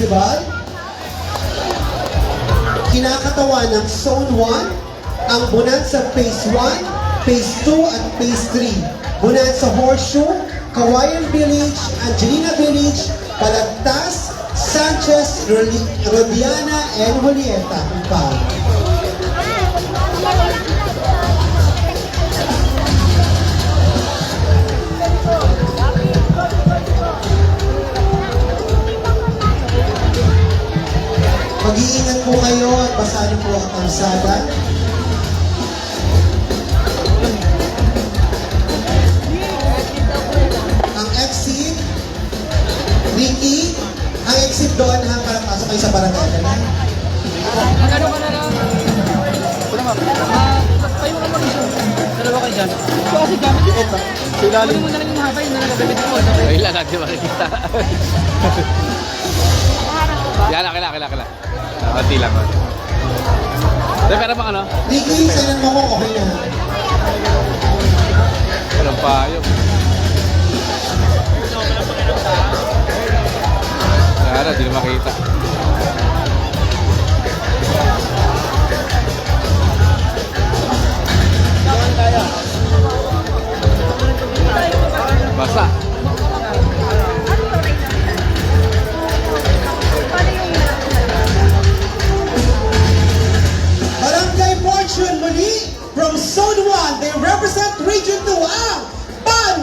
Festival. Kinakatawan ng Zone 1, ang Bonanza Phase 1, Phase 2 at Phase 3. Bonanza Horseshoe, Kawayan Village, Angelina Village, Balagtas, Sanchez, Rodiana, and Julieta. Mag-iingat po kayo at basahin po ang kalsada. Ang exit, Ricky, ang exit doon para pasok kayo sa barangay. Magkano ka na lang? Wala nga. Tayo ka mag isa. Dalawa kayo dyan. So kasi gamit yung ito. Kunin mo na lang yung hapay na nagabibit ko. Ay, lang natin makikita. Yan, kila. Konti lang. Pero bang ano? Ricky, sailan mo ko, okay na. Walang payong. Wala, di na makita. Basa. Barangay Fortune muli from Zone 1, they represent Region 2 ang Pan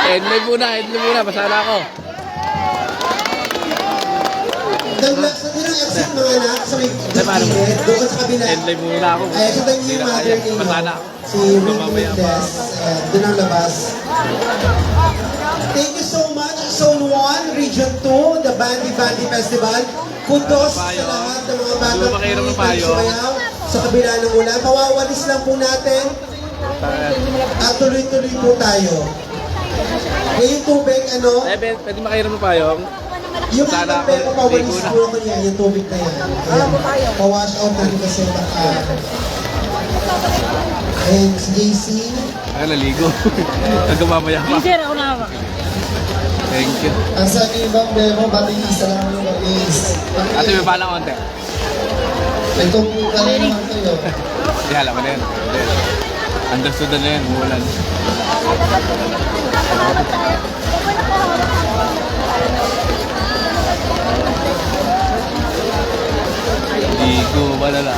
Endlive muna. Basa na ako. Sa tinang exit mga anak, sa may paano? gilid, doon sa kabila. Endlive muna ako. Ay, sundan niyo yung mother ninyo. Basa na. Si Rick Mendez. Doon ang labas. Thank you so much, Zone 1, Region 2, the Bandi Festival. Kudos sa lahat ng mga batang Pakiram ng payo. sumayaw sa kabila ng ulan. Pawawalis lang po natin at tuloy-tuloy po tayo. Yung tubig, ano? Pwede makiram ng payong. Yung Sana tubig, ako, pawalis ligo na. po ako niya, yung tubig na yan. Ayan, pawash out natin kasi baka. Ayan, si JC. Ay, naligo. Hanggang mamaya pa. Sir, ako na hawak. Thank you. Ang sa ibang demo, bating isa lang yung mag-is. Ate, may pala konti. May tungkol ka na naman kayo. Hindi, alam ko na yun. Understood na yun, umulan. Hindi ko malala.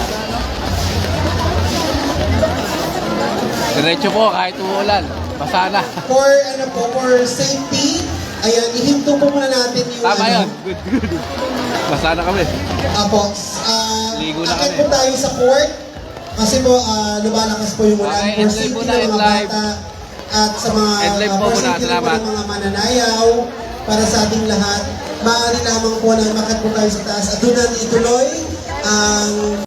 Diretso po kahit umuulan. Basa na. For safety, ayan, ihinto po muna natin yung Tama yun. Good. Basa na kami. Apo, Ligo na akit kami. po tayo sa court. Kasi po, lumalakas po yung ulan. Okay, For end live safety muna, ng end mga live. bata at sa mga End live po for muna, safety na po salamat. ng mga mananayaw para sa ating lahat. Maaari lamang po na makat po tayo sa taas at doon natin ituloy ang